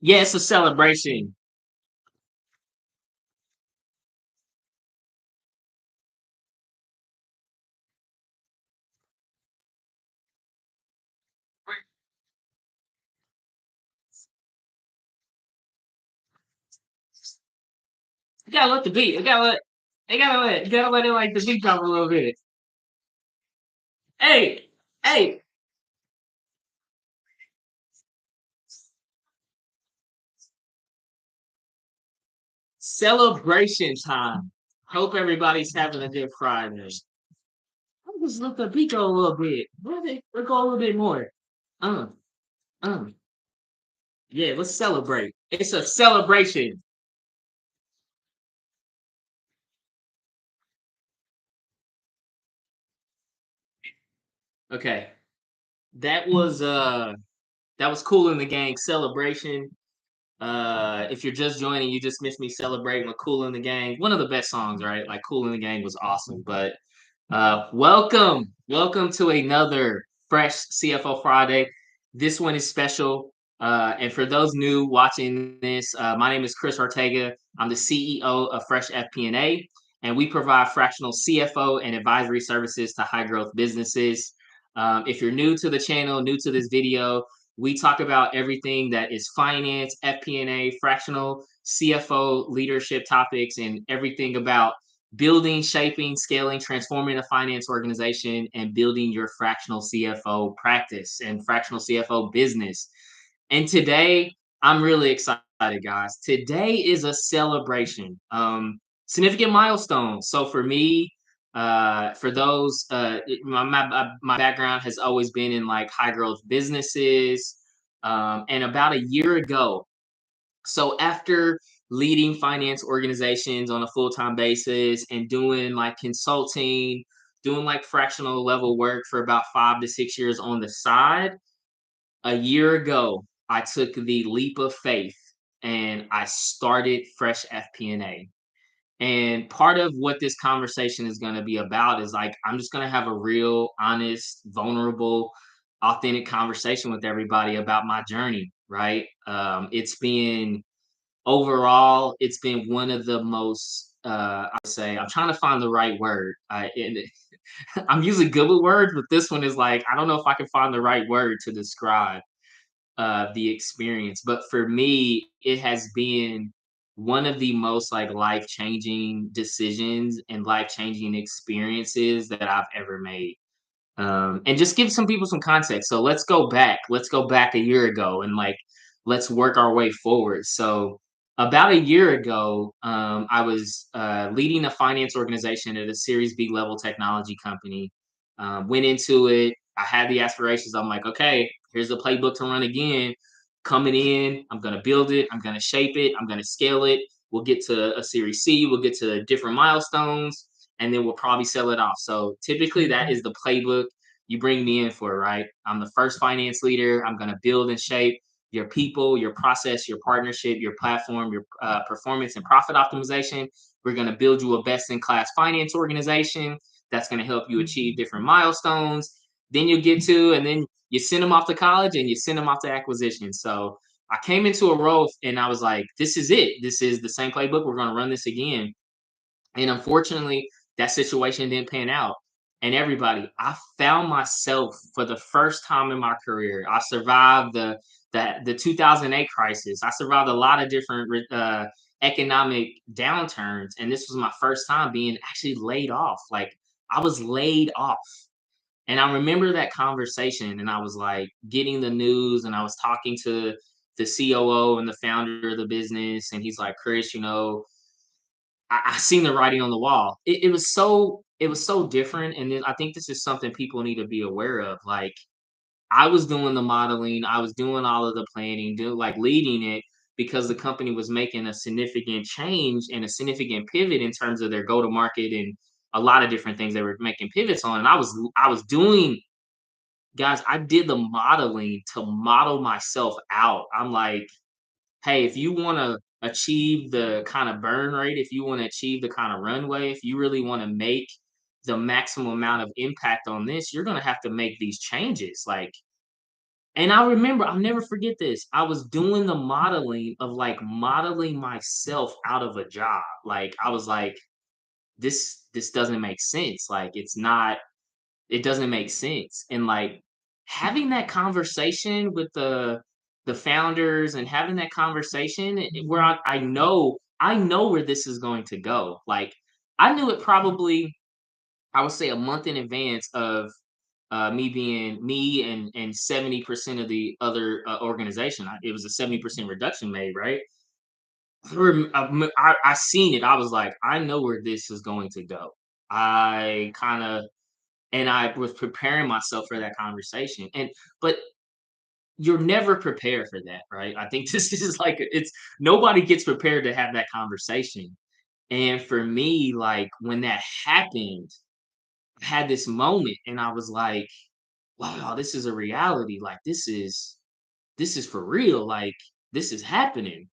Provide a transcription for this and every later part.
Yeah, it's a celebration. You gotta let the beat. You gotta let it like the beat drop a little bit. Hey, hey, celebration time. Hope everybody's having a good Friday. I just let the beat go a little bit. Let go a little bit more. Um, um. Yeah, let's celebrate. It's a celebration. Okay. That was uh that was Cool in the Gang celebration. If you're just joining, you just missed me celebrating with Cool in the Gang. One of the best songs, right? Like Cool in the Gang was awesome. But welcome to another Fresh CFO Friday. This one is special. And for those new watching this, my name is Chris Ortega. I'm the CEO of Fresh FP&A, and we provide fractional CFO and advisory services to high growth businesses. If you're new to the channel, new to this video, we talk about everything that is finance, FP&A, fractional CFO leadership topics, and everything about building, shaping, scaling, transforming a finance organization, and building your fractional CFO practice and fractional CFO business. And today, I'm really excited, guys. Today is a celebration, significant milestone. So for me, for those, my background has always been in like high growth businesses. And about a year ago, so after leading finance organizations on a full-time basis and doing like consulting, doing like fractional level work for about 5 to 6 years on the side, a year ago, I took the leap of faith and I started Fresh FP&A. And part of what this conversation is going to be about is like, I'm just going to have a real, honest, vulnerable, authentic conversation with everybody about my journey, right? It's been overall, it's been one of the most, I would say, I'm trying to find the right word. I'm usually good with words, but this one is like, I don't know if I can find the right word to describe the experience. But for me, it has been one of the most like life changing decisions and life changing experiences that I've ever made. And just give some people some context. So let's go back. Let's go back a year ago and like let's work our way forward. So about a year ago, I was leading a finance organization at a Series B level technology company. Went into it. I had the aspirations. I'm like, okay, here's the playbook to run again. Coming in, I'm gonna build it. I'm gonna shape it. I'm gonna scale it. We'll get to a Series C. We'll get to different milestones, and then we'll probably sell it off. So typically, that is the playbook you bring me in for, right? I'm the first finance leader. I'm going to build and shape your people, your process, your partnership, your platform, your performance and profit optimization. We're going to build you a best in class finance organization that's going to help you achieve different milestones. Then you get to, and then you send them off to college and you send them off to acquisition. So I came into a role and I was like, this is it. This is the same playbook. We're going to run this again. And unfortunately, that situation didn't pan out. And everybody, I found myself for the first time in my career. I survived the 2008 crisis. I survived a lot of different economic downturns, and this was my first time being actually laid off. Like I was laid off. And I remember that conversation, and I was like getting the news, and I was talking to the COO and the founder of the business, and he's like, Chris, I seen the writing on the wall. It was so different, and then I think this is something people need to be aware of. Like I was doing the modeling, I was doing all of the planning, like leading it because the company was making a significant change and a significant pivot in terms of their go to market and a lot of different things they were making pivots on. And I was doing, guys, I did the modeling to model myself out. I'm like, hey, if you want to achieve the kind of burn rate, if you want to achieve the kind of runway, if you really want to make the maximum amount of impact on this, you're going to have to make these changes. Like, And I remember, I'll never forget this. I was doing the modeling of like modeling myself out of a job. Like I was like, this doesn't make sense. Like it doesn't make sense. And like having that conversation with the founders and having that conversation where I know where this is going to go. Like I knew it probably, I would say, a month in advance of me being me and 70% of the other organization. It was a 70% reduction made, right? I seen it. I was like, I know where this is going to go. I kind of, and I was preparing myself for that conversation. And but you're never prepared for that, right? I think this is like it's nobody gets prepared to have that conversation. And for me, like when that happened, I had this moment and I was like, wow, this is a reality. Like this is for real. Like this is happening.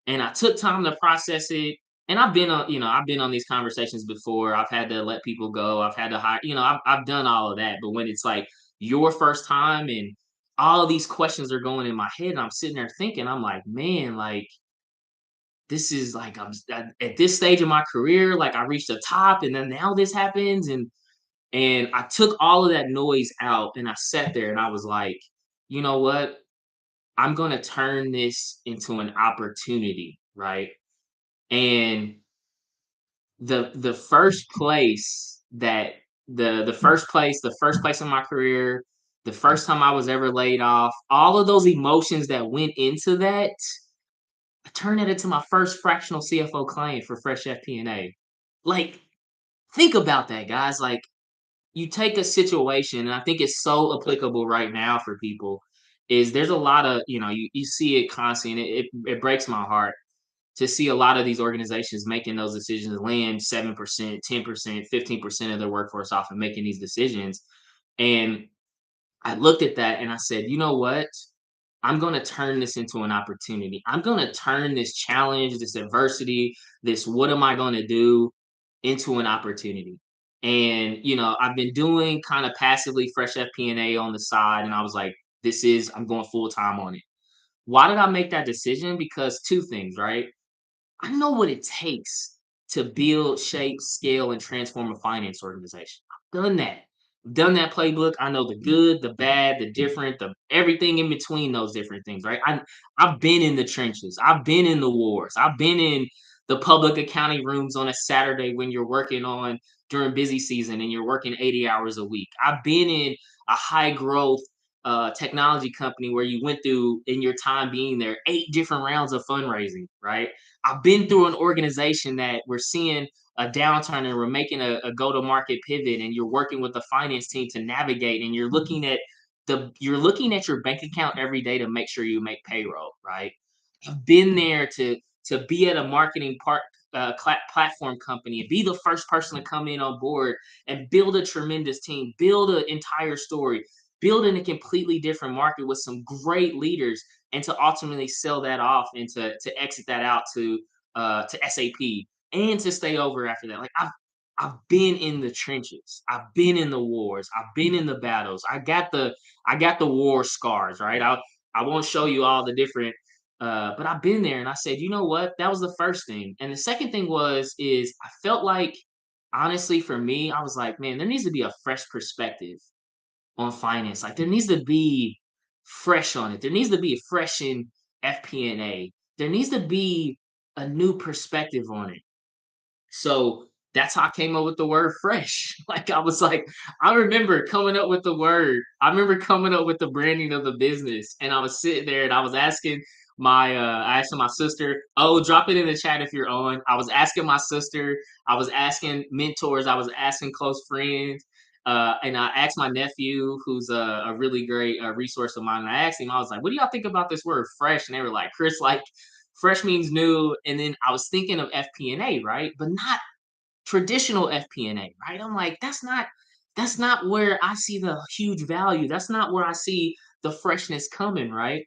And I took time to process it. And I've been on these conversations before. I've had to let people go. I've had to hire, I've done all of that. But when it's like your first time and all these questions are going in my head, and I'm sitting there thinking, I'm like, man, like this is like at this stage of my career, like I reached the top, and then now this happens, and I took all of that noise out, and I sat there, and I was like, you know what? I'm gonna turn this into an opportunity, right? And the first place that the first place in my career, the first time I was ever laid off, all of those emotions that went into that, I turned it into my first fractional CFO client for Fresh FP&A. Like, think about that, guys. Like, you take a situation, and I think it's so applicable right now for people. Is there's a lot of you see it constantly, and it breaks my heart to see a lot of these organizations making those decisions, land 7%, 10%, 15% of their workforce off and making these decisions. And I looked at that and I said, you know what? I'm going to turn this into an opportunity. I'm going to turn this challenge, this adversity, this what am I going to do into an opportunity. And, I've been doing kind of passively Fresh FP&A on the side. And I was like, I'm going full time on it. Why did I make that decision? Because two things, right? I know what it takes to build, shape, scale, and transform a finance organization. I've done that. I've done that playbook. I know the good, the bad, the different, the everything in between those different things, right? I've been in the trenches. I've been in the wars. I've been in the public accounting rooms on a Saturday when you're working on during busy season and you're working 80 hours a week. I've been in a high growth technology company where you went through in your time being there 8 different rounds of fundraising, right? I've been through an organization that we're seeing a downturn and we're making a go-to-market pivot, and you're working with the finance team to navigate, and you're looking at your bank account every day to make sure you make payroll, right? I've been there to be at a marketing platform company and be the first person to come in on board and build a tremendous team, build an entire story, build in a completely different market with some great leaders, and to ultimately sell that off and to exit that out to SAP and to stay over after that. Like I've been in the trenches. I've been in the wars. I've been in the battles. I got the war scars, right? I won't show you all the different but I've been there, and I said, you know what? That was the first thing. And the second thing is I felt like, honestly, for me, I was like, man, there needs to be a fresh perspective on finance. Like there needs to be fresh on it. There needs to be a fresh in FP&A. There needs to be a new perspective on it. So that's how I came up with the word fresh. Like I was like, I remember coming up with the word. I remember coming up with the branding of the business. And I was sitting there and I was asking I asked my sister, oh, drop it in the chat if you're on. I was asking my sister, I was asking mentors, I was asking close friends. And I asked my nephew, who's a really great resource of mine. And I asked him, I was like, what do y'all think about this word fresh? And they were like, Chris, like fresh means new. And then I was thinking of FP&A, right? But not traditional FP&A, right? I'm like, that's not where I see the huge value. That's not where I see the freshness coming, right?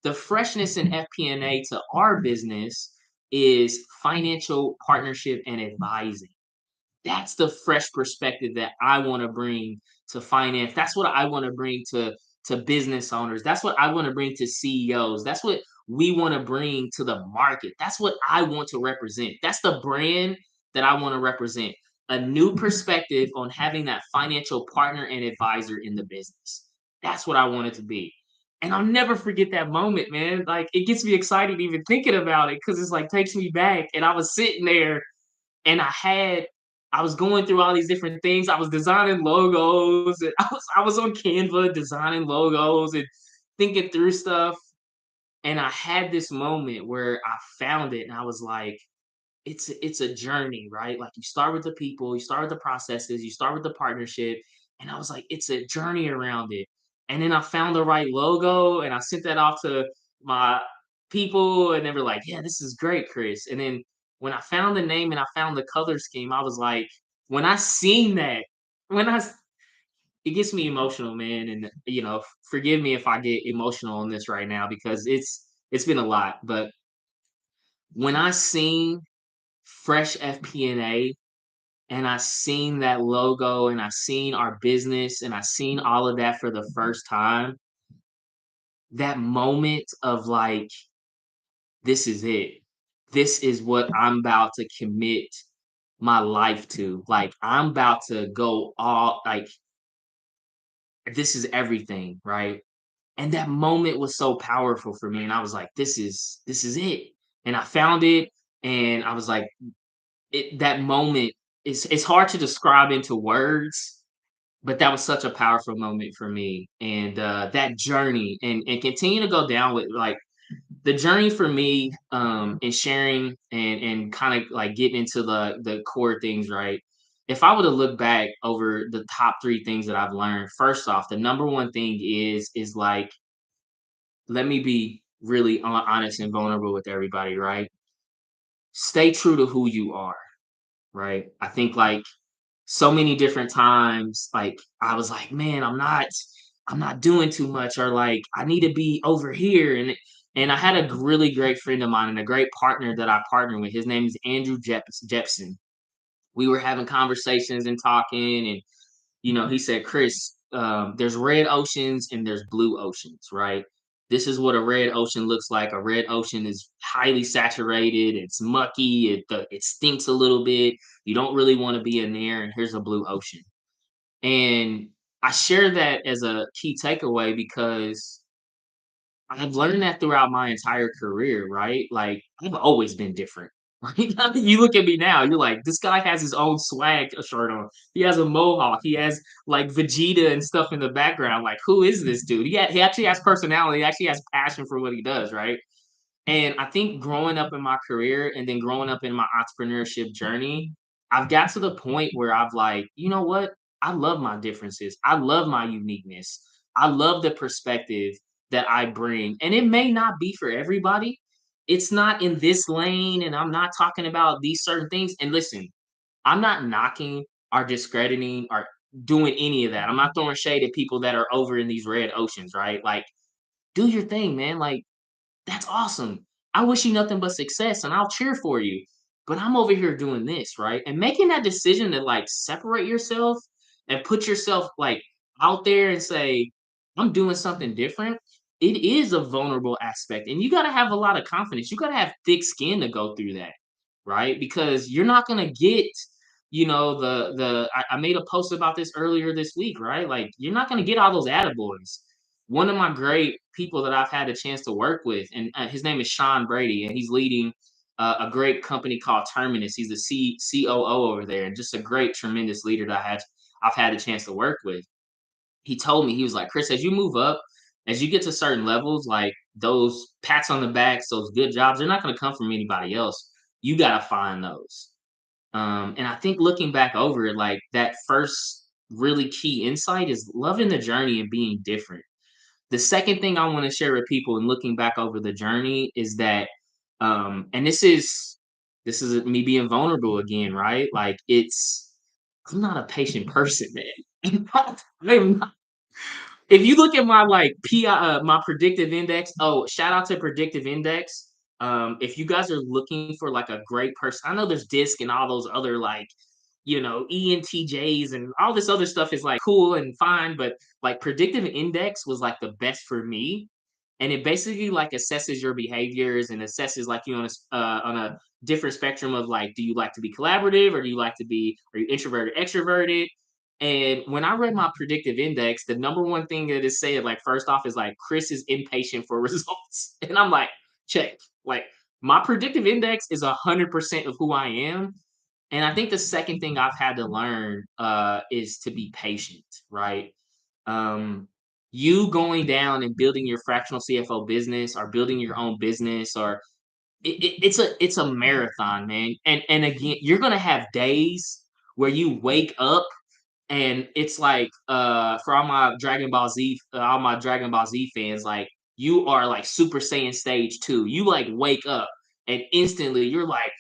The freshness in FP&A to our business is financial partnership and advising. That's the fresh perspective that I want to bring to finance. That's what I want to bring to to business owners. That's what I want to bring to CEOs. That's what we want to bring to the market. That's what I want to represent. That's the brand that I want to represent. A new perspective on having that financial partner and advisor in the business. That's what I want it to be. And I'll never forget that moment, man. Like it gets me excited even thinking about it because it's like takes me back. And I was sitting there and I was going through all these different things. I was designing logos and I was on Canva designing logos and thinking through stuff. And I had this moment where I found it and I was like, it's a journey, right? Like you start with the people, you start with the processes, you start with the partnership. And I was like, it's a journey around it. And then I found the right logo and I sent that off to my people and they were like, yeah, this is great, Chris. And then when I found the name and I found the color scheme, I was like, when I seen that, when I it gets me emotional, man. And forgive me if I get emotional on this right now because it's been a lot. But when I seen Fresh FP&A and I seen that logo and I seen our business and I seen all of that for the first time, that moment of like, this is it. This is what I'm about to commit my life to. Like, I'm about to go all, like, this is everything, right? And that moment was so powerful for me. And I was like, this is it. And I found it and I was like, that moment it's hard to describe into words, but that was such a powerful moment for me. And that journey and continue to go down with like the journey for me in sharing and kind of like getting into the core things, right? If I were to look back over the top three things that I've learned, first off, the number one thing is like, let me be really honest and vulnerable with everybody, right? Stay true to who you are, right? I think like so many different times, like I was like, man, I'm not doing too much, or like I need to be over here. And I had a really great friend of mine and a great partner that I partner with. His name is Andrew Jepson. We were having conversations and talking, and he said, Chris, there's red oceans and there's blue oceans, right? This is what a red ocean looks like. A red ocean is highly saturated. It's mucky. It stinks a little bit. You don't really want to be in there. And here's a blue ocean. And I share that as a key takeaway because I've learned that throughout my entire career, right? Like I've always been different. Right? I mean, you look at me now, you're like, this guy has his own swag shirt on. He has a mohawk. He has like Vegeta and stuff in the background. Like, who is this dude? He actually has personality. He actually has passion for what he does, right? And I think growing up in my career and then growing up in my entrepreneurship journey, I've got to the point where I've like, you know what? I love my differences. I love my uniqueness. I love the perspective that I bring. And it may not be for everybody. It's not in this lane, and I'm not talking about these certain things. And listen, I'm not knocking or discrediting or doing any of that. I'm not throwing shade at people that are over in these red oceans, right? Like, do your thing, man. Like, that's awesome. I wish you nothing but success and I'll cheer for you. But I'm over here doing this, right? And making that decision to like separate yourself and put yourself like out there and say, I'm doing something different. It is a vulnerable aspect. And you got to have a lot of confidence. You got to have thick skin to go through that, right? Because you're not going to get, I made a post about this earlier this week, right? Like, you're not going to get all those attaboys. One of my great people that I've had a chance to work with, and his name is Sean Brady, and he's leading a great company called Terminus. He's the COO over there, and just a great, tremendous leader that I've had a chance to work with. He told me, he was like, Chris, as you move up, as you get to certain levels, like those pats on the backs, those good jobs, they're not going to come from anybody else. You got to find those. And I think looking back over it, like that first really key insight is loving the journey and being different. The second thing I want to share with people and looking back over the journey is that, and this is me being vulnerable again, right? Like I'm not a patient person, man. I'm not. If you look at my like my predictive index, oh, shout out to predictive index. If you guys are looking for like a great person, I know there's DISC and all those other like ENTJs and all this other stuff is like cool and fine, but like predictive index was like the best for me. And it basically like assesses your behaviors and assesses like you on a different spectrum of like, do you like to be collaborative or do you like to be, are you introverted, extroverted? And when I read my predictive index, the number one thing that it said, like, first off, is like, Chris is impatient for results. And I'm like, check. Like, my predictive index is 100% of who I am. And I think the second thing I've had to learn is to be patient, right? Um, you going down and building your fractional CFO business or building your own business or it's a marathon, man. And again, you're gonna have days where you wake up and it's like for all my Dragon Ball Z fans, like you are like Super Saiyan stage 2. You like wake up and instantly you're like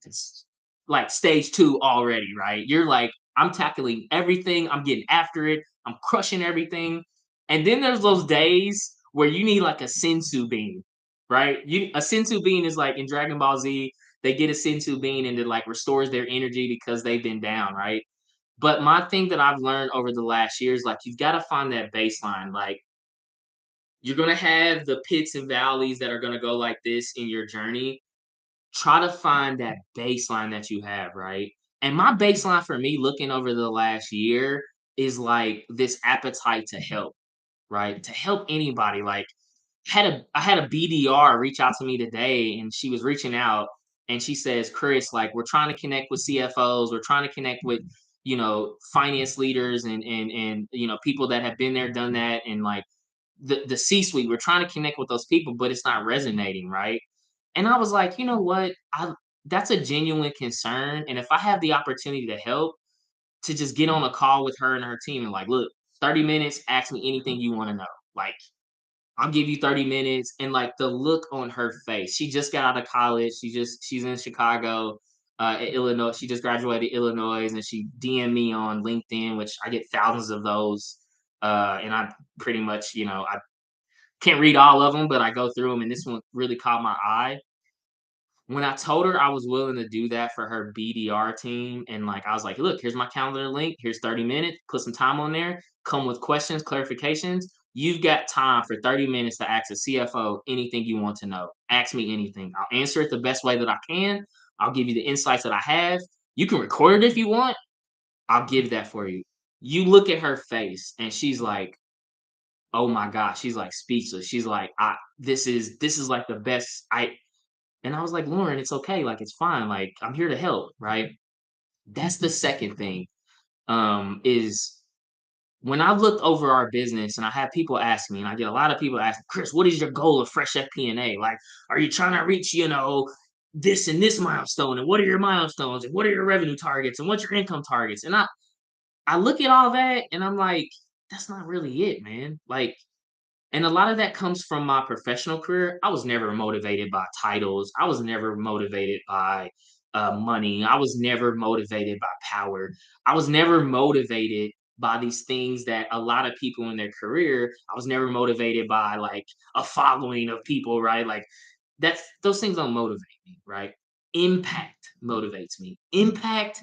it's like stage 2 already, right? You're like, I'm tackling everything, I'm getting after it, I'm crushing everything. And then there's those days where you need like a sensu bean, right? A sensu bean is like in Dragon Ball Z, they get a sensu bean and it like restores their energy because they've been down, right? But my thing that I've learned over the last year is like you've got to find that baseline. Like you're gonna have the pits and valleys that are gonna go like this in your journey. Try to find that baseline that you have, right? And my baseline for me looking over the last year is like this appetite to help, right? To help anybody. Like I had a BDR reach out to me today and she was reaching out and she says, Chris, like we're trying to connect with CFOs, we're trying to connect with, finance leaders and people that have been there, done that, and like the C-suite. We're trying to connect with those people, but it's not resonating, right? And I was like, you know what? I That's a genuine concern. And if I have the opportunity to help, to just get on a call with her and her team and like, look, 30 minutes, ask me anything you want to know. Like, I'll give you 30 minutes. And like the look on her face. She just got out of college. She's in Chicago, Illinois. She just graduated Illinois and she DM'd me on LinkedIn, which I get thousands of those. And I pretty much, I can't read all of them, but I go through them and this one really caught my eye. When I told her I was willing to do that for her BDR team, and like I was like, look, here's my calendar link. Here's 30 minutes. Put some time on there. Come with questions, clarifications. You've got time for 30 minutes to ask a CFO anything you want to know. Ask me anything. I'll answer it the best way that I can. I'll give you the insights that I have. You can record it if you want. I'll give that for you. You look at her face and she's like, oh my gosh, she's like speechless. She's like, this is like the best. And I was like, Lauren, it's okay. Like, it's fine. Like, I'm here to help. Right. That's the second thing. Is when I looked over our business and I had people ask me, and I get a lot of people asking, Chris, what is your goal of Fresh FP&A? Like, are you trying to reach, this and this milestone? And what are your milestones? And what are your revenue targets? And what's your income targets? And I look at all that and I'm like, that's not really it, man. Like, and a lot of that comes from my professional career. I was never motivated by titles. I was never motivated by money. I was never motivated by power. I was never motivated by these things that a lot of people in their career. I was never motivated by like a following of people, right? Like those things don't motivate me, right? Impact motivates me. Impact,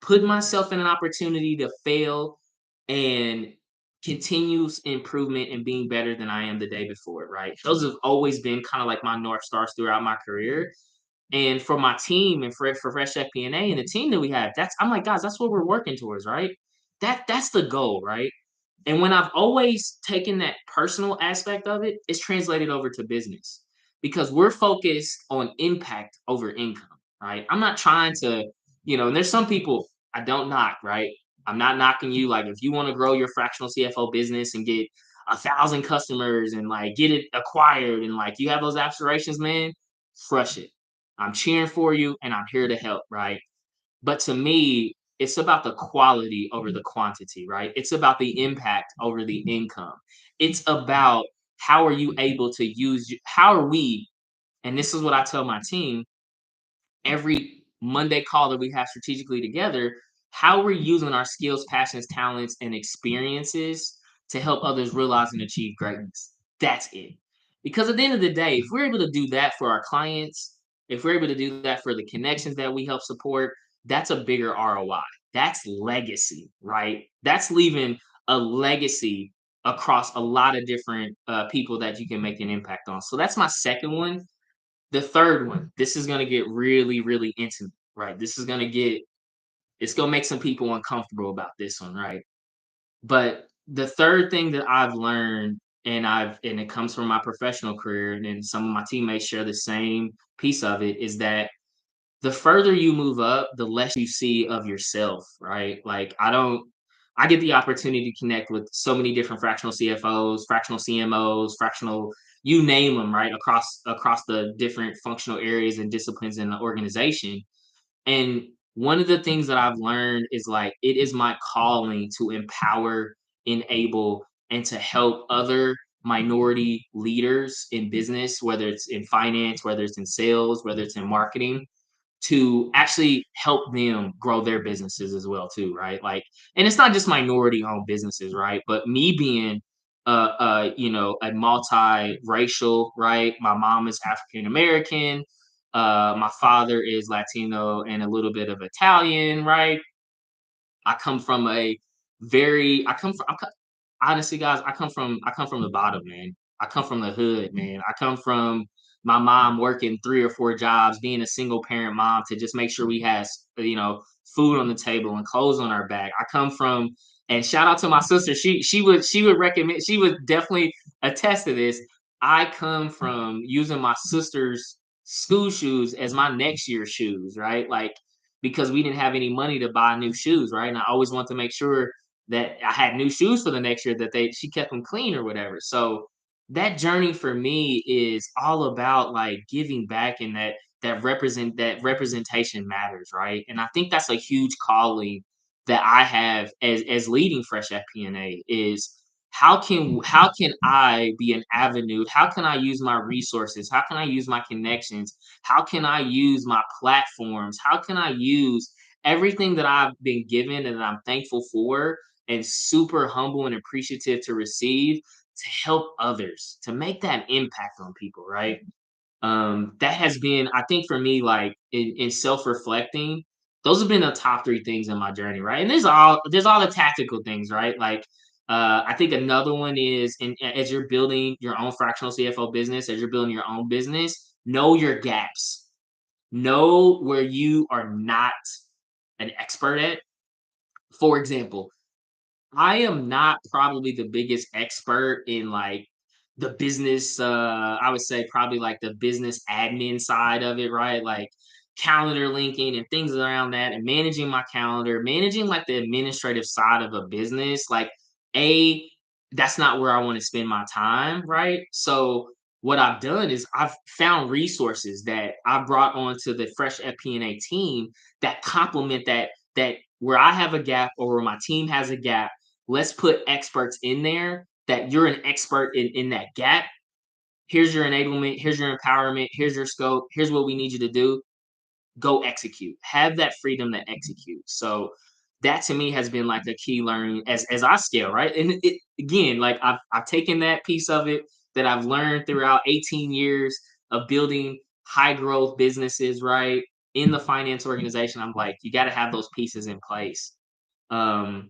put myself in an opportunity to fail and continuous improvement and being better than I am the day before, right? Those have always been kind of like my North Stars throughout my career. And for my team and for Fresh FP&A and A and the team that we have, I'm like, guys, that's what we're working towards, right? That's the goal, right? And when I've always taken that personal aspect of it, it's translated over to business because we're focused on impact over income, right? I'm not trying to, and there's some people I don't knock, right? I'm not knocking you. Like, if you want to grow your fractional CFO business and get 1,000 customers and like get it acquired and like you have those aspirations, man, crush it. I'm cheering for you and I'm here to help, right? But to me, it's about the quality over the quantity, right? It's about the impact over the income. It's about how are you able to how are we, and this is what I tell my team every Monday call that we have strategically together, how we're using our skills, passions, talents, and experiences to help others realize and achieve greatness. That's it. Because at the end of the day, if we're able to do that for our clients, if we're able to do that for the connections that we help support, that's a bigger ROI. That's legacy, right? That's leaving a legacy across a lot of different people that you can make an impact on. So that's my second one. The third one, this is gonna get really, really intimate, right? It's gonna make some people uncomfortable about this one, right? But the third thing that I've learned, and it comes from my professional career, and then some of my teammates share the same piece of it, is that the further you move up, the less you see of yourself, right? Like I get the opportunity to connect with so many different fractional CFOs, fractional CMOs, fractional, you name them, right? Across the different functional areas and disciplines in the organization. And one of the things that I've learned is like it is my calling to empower, enable, and to help other minority leaders in business, whether it's in finance, whether it's in sales, whether it's in marketing, to actually help them grow their businesses as well too, right? Like, and it's not just minority owned businesses, right? But me being a multi-racial, right? My mom is African American, my father is Latino and a little bit of Italian, right? I come from a very I come from I'm, co- honestly, guys, I come from the bottom, man. I come from the hood, man. I come from my mom working 3 or 4 jobs, being a single parent mom to just make sure we had, food on the table and clothes on our back. I come from, and shout out to my sister. She would recommend. She would definitely attest to this. I come from using my sister's school shoes as my next year's shoes, right? Like, because we didn't have any money to buy new shoes, right? And I always want to make sure that I had new shoes for the next year, that she kept them clean or whatever. So that journey for me is all about like giving back, and that representation matters, right? And I think that's a huge calling that I have as leading Fresh FP&A is how can I be an avenue? How can I use my resources? How can I use my connections? How can I use my platforms? How can I use everything that I've been given and that I'm thankful for and super humble and appreciative to receive, to help others, to make that impact on people, right? That has been, I think, for me, like in self-reflecting, those have been the top three things in my journey, right? And there's all the tactical things, right? Like I think another one is, as you're building your own fractional CFO business, as you're building your own business, know your gaps, know where you are not an expert at. For example, I am not probably the biggest expert in like the business, I would say probably like the business admin side of it, right? Like calendar linking and things around that, and managing my calendar, managing like the administrative side of a business. Like, a that's not where I want to spend my time, right? So what I've done is I've found resources that I brought onto the Fresh FP&A team that complement that where I have a gap or where my team has a gap. Let's put experts in there that you're an expert in that gap. Here's your enablement, here's your empowerment, here's your scope, here's what we need you to do. Go execute. Have that freedom to execute. So that to me has been like a key learning as I scale, right? And it again, like I've taken that piece of it that I've learned throughout 18 years of building high growth businesses, right? In the finance organization, I'm like, you got to have those pieces in place. Um,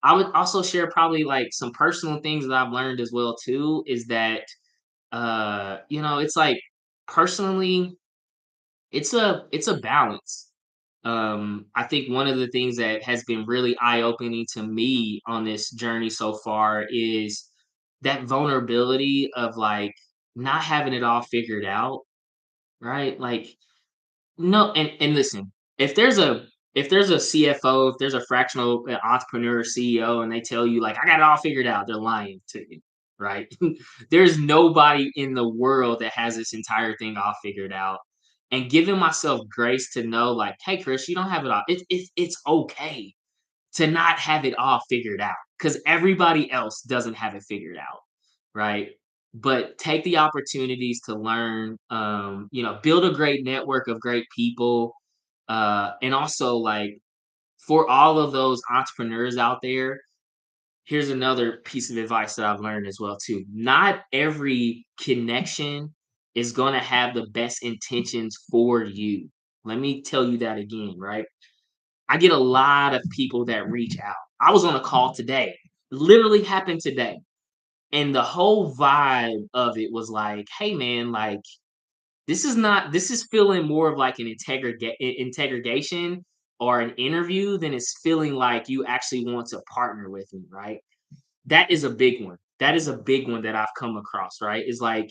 I would also share probably like some personal things that I've learned as well too, is that it's like personally, it's a balance. I think one of the things that has been really eye-opening to me on this journey so far is that vulnerability of like not having it all figured out, right? Like, no, and listen, if there's a CFO, if there's a fractional entrepreneur CEO, and they tell you like I got it all figured out, they're lying to you, right? There's nobody in the world that has this entire thing all figured out. And giving myself grace to know, like, hey, Chris, you don't have it all. It's okay to not have it all figured out because everybody else doesn't have it figured out, right? But take the opportunities to learn, build a great network of great people. And also, like, for all of those entrepreneurs out there, here's another piece of advice that I've learned as well too. Not every connection is going to have the best intentions for you. Let me tell you that again, right? I get a lot of people that reach out. I was on a call today, literally happened today. And the whole vibe of it was like, hey man, like this is feeling more of like an integration or an interview than it's feeling like you actually want to partner with me, right? That is a big one. That is a big one that I've come across, right? Is like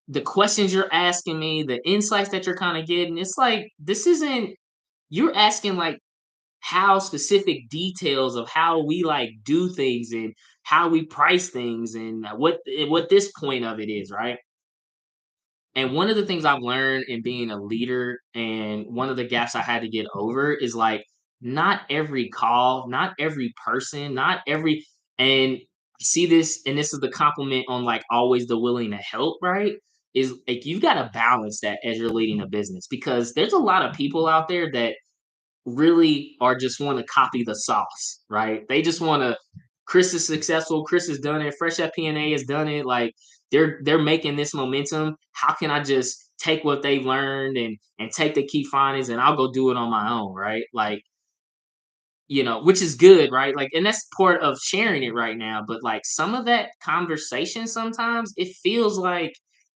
the questions you're asking me, the insights that you're kind of getting. It's like this isn't you're asking like how specific details of how we like do things and how we price things and what this point of it is, right? And one of the things I've learned in being a leader and one of the gaps I had to get over is like not every call, not every person, not every and I see this and this is the compliment on like always the willing to help, right? Is like you've got to balance that as you're leading a business because there's a lot of people out there that really are just want to copy the sauce, right? They just want to. Chris is successful. Chris has done it. Fresh FP&A has done it. Like they're making this momentum. How can I just take what they've learned and take the key findings and I'll go do it on my own, right? Like which is good, right? Like, and that's part of sharing it right now. But like some of that conversation, sometimes it feels like,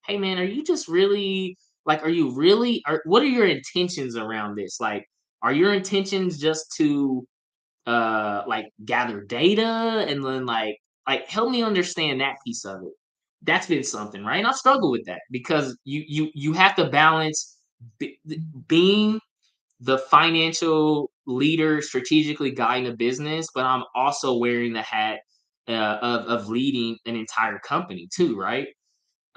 hey man, are you just really like, are you really, are what are your intentions around this? Like, are your intentions just to like gather data and then like help me understand that piece of it? That's been something, right? And I struggle with that because you have to balance being the financial leader strategically guiding a business, but I'm also wearing the hat of leading an entire company too, right?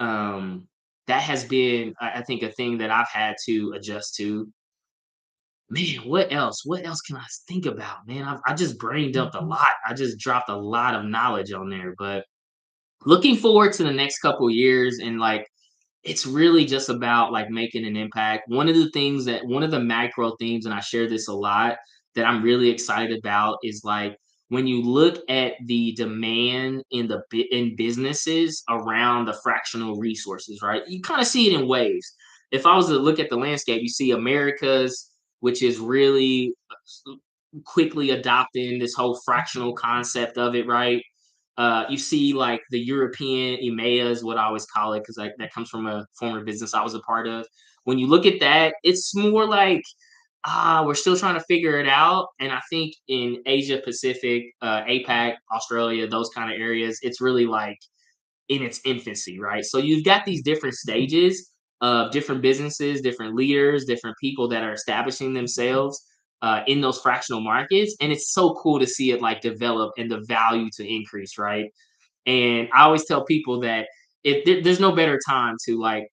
Um, that has been, I think, a thing that I've had to adjust to. Man, what else? What else can I think about? Man, I just brain dumped a lot. I just dropped a lot of knowledge on there, but looking forward to the next couple years and like it's really just about like making an impact. One of the macro themes, and I share this a lot, that I'm really excited about is like when you look at the demand in businesses around the fractional resources, right? You kind of see it in waves. If I was to look at the landscape, you see Americas, which is really quickly adopting this whole fractional concept of it, right? You see like the European EMEA is what I always call it because like that comes from a former business I was a part of. When you look at that, it's more like we're still trying to figure it out. And I think in Asia Pacific, APAC, Australia, those kind of areas, it's really like in its infancy, right? So you've got these different stages of different businesses, different leaders, different people that are establishing themselves in those fractional markets, and it's so cool to see it like develop and the value to increase, right? And I always tell people that there's no better time to like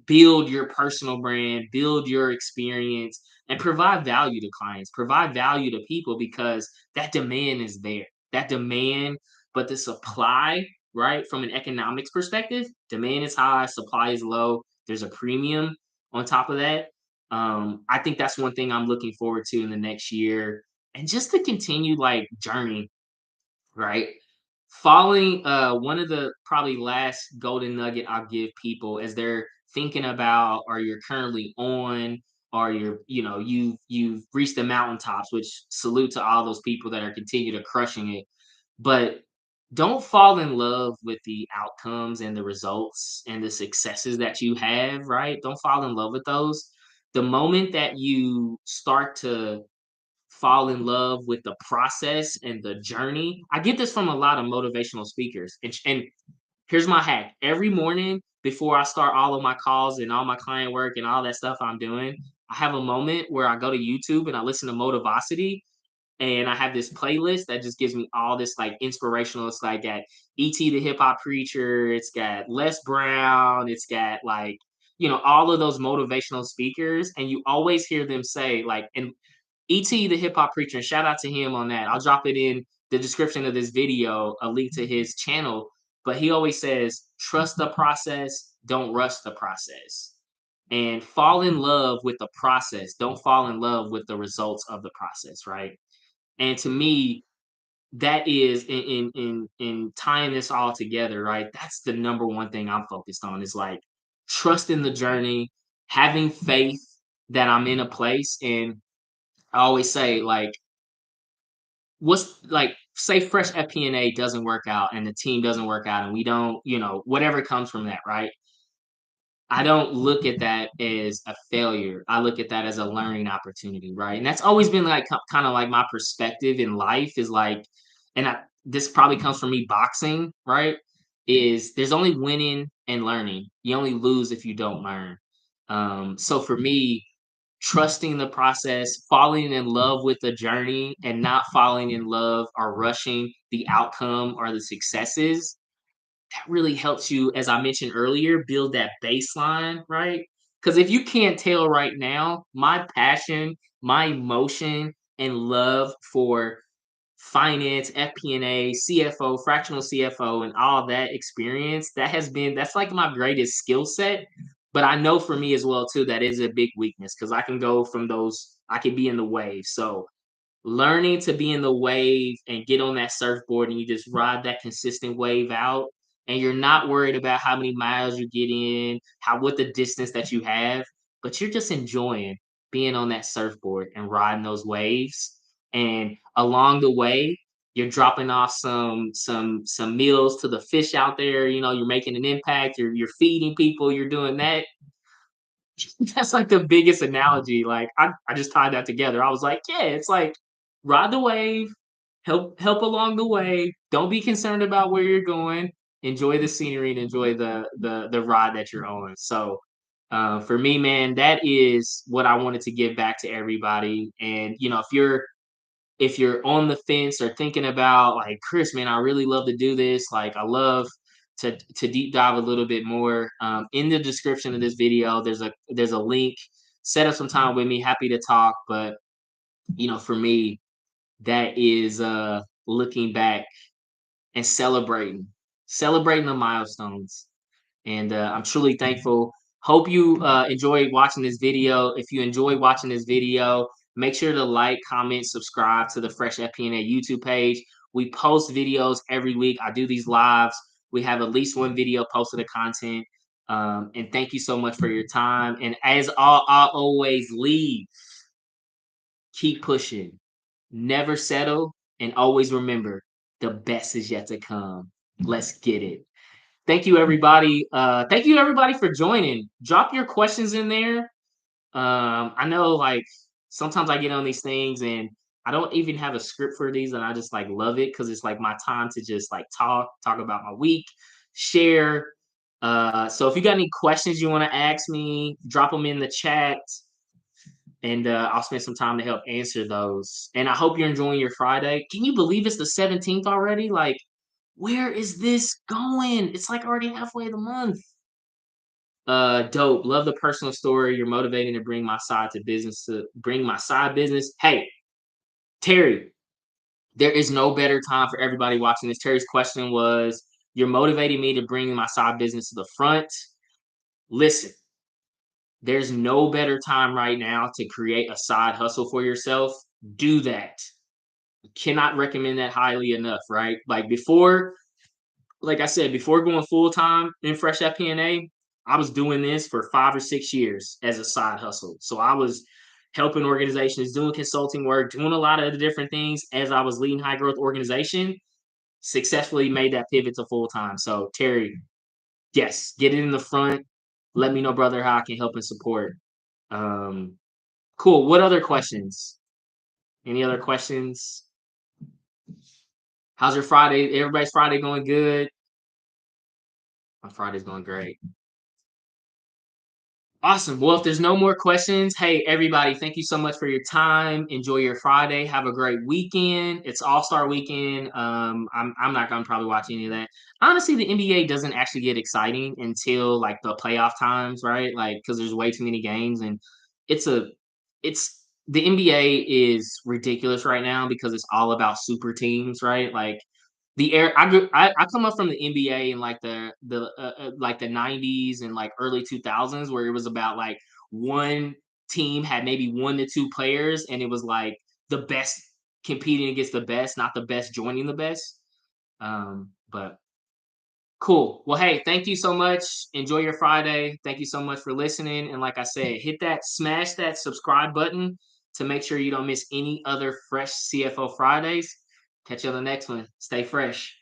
build your personal brand, build your experience, and provide value to clients, provide value to people because that demand is there. That demand, but the supply, right? From an economics perspective, demand is high, supply is low. There's a premium on top of that. I think that's one thing I'm looking forward to in the next year. And just the continued like journey, right? Following one of the probably last golden nugget I'll give people as they're thinking about or you're currently on or you've reached the mountaintops, which salute to all those people that are continue to crushing it. But don't fall in love with the outcomes and the results and the successes that you have, right? Don't fall in love with those. The moment that you start to fall in love with the process and the journey. I get this from a lot of motivational speakers. And here's my hack. Every morning before I start all of my calls and all my client work and all that stuff I'm doing, I have a moment where I go to YouTube and I listen to Motivosity and I have this playlist that just gives me all this like inspirational. It's like got ET the hip hop preacher, it's got Les Brown, it's got like all of those motivational speakers and you always hear them say like and ET the hip hop preacher, and shout out to him on that. I'll drop it in the description of this video, a link to his channel. But he always says, trust the process, don't rush the process. And fall in love with the process. Don't fall in love with the results of the process, right? And to me, that is in tying this all together, right? That's the number one thing I'm focused on is like trust in the journey, having faith that I'm in a place and I always say, like, what's like, say Fresh FP&A doesn't work out and the team doesn't work out and we don't, whatever comes from that, right? I don't look at that as a failure. I look at that as a learning opportunity, right? And that's always been like kind of like my perspective in life is like, this probably comes from me boxing, right? Is there's only winning and learning. You only lose if you don't learn. So for me, trusting the process, falling in love with the journey, and not falling in love or rushing the outcome or the successes, that really helps you, as I mentioned earlier, build that baseline, right? Because if you can't tell right now, my passion, my emotion, and love for finance, FP&A, CFO, fractional CFO, and all that experience, that's like my greatest skill set. But I know for me as well too, that is a big weakness because I can go from those, I can be in the wave. So learning to be in the wave and get on that surfboard and you just ride that consistent wave out and you're not worried about how many miles you get in, what the distance that you have, but you're just enjoying being on that surfboard and riding those waves. And along the way, you're dropping off some meals to the fish out there. You're making an impact. You're feeding people. You're doing that. That's like the biggest analogy. Like I just tied that together. I was like, yeah, it's like ride the wave, help along the way. Don't be concerned about where you're going. Enjoy the scenery and enjoy the ride that you're on. So for me, man, that is what I wanted to give back to everybody. And if you're on the fence or thinking about like Chris, man, I really love to do this. Like I love to deep dive a little bit more. In the description of this video, there's a link. Set up some time with me. Happy to talk. But for me, that is looking back and celebrating the milestones. And I'm truly thankful. Hope you enjoyed watching this video. If you enjoyed watching this video, make sure to like, comment, subscribe to the Fresh FP&A YouTube page. We post videos every week. I do these lives. We have at least one video posted of content. And thank you so much for your time. And as I always leave, keep pushing, never settle, and always remember the best is yet to come. Let's get it. Thank you, everybody. Thank you, everybody, for joining. Drop your questions in there. I know, like, sometimes I get on these things and I don't even have a script for these, and I just like love it because it's like my time to just like talk about my week, share. So if you got any questions you want to ask me, drop them in the chat, and I'll spend some time to help answer those. And I hope you're enjoying your Friday. Can you believe it's the 17th already? Like, where is this going? It's like already halfway of the month. Dope. Love the personal story. You're motivating to bring my side business. Hey, Terry, there is no better time for everybody watching this. Terry's question was, you're motivating me to bring my side business to the front. Listen, there's no better time right now to create a side hustle for yourself. Do that. Cannot recommend that highly enough, right? Like I said, before going full time in Fresh FP&A, I was doing this for 5 or 6 years as a side hustle. So I was helping organizations, doing consulting work, doing a lot of the different things as I was leading high growth organization, successfully made that pivot to full time. So Terry, yes, get it in the front. Let me know, brother, how I can help and support. Um, cool. What other questions? Any other questions? How's your Friday? Everybody's Friday going good? My Friday's going great. Awesome. Well, if there's no more questions, hey, everybody, thank you so much for your time. Enjoy your Friday. Have a great weekend. It's All-Star weekend. I'm not gonna probably watch any of that. Honestly, the NBA doesn't actually get exciting until like the playoff times, right? Like because there's way too many games, and it's a it's the NBA is ridiculous right now because it's all about super teams, right? Like I come up from the NBA in like the 90s and like early 2000s where it was about like one team had maybe 1 to 2 players and it was like the best competing against the best, not the best joining the best. But cool. Well, hey, thank you so much. Enjoy your Friday. Thank you so much for listening. And like I said, smash that subscribe button to make sure you don't miss any other Fresh CFO Fridays. Catch you on the next one. Stay fresh.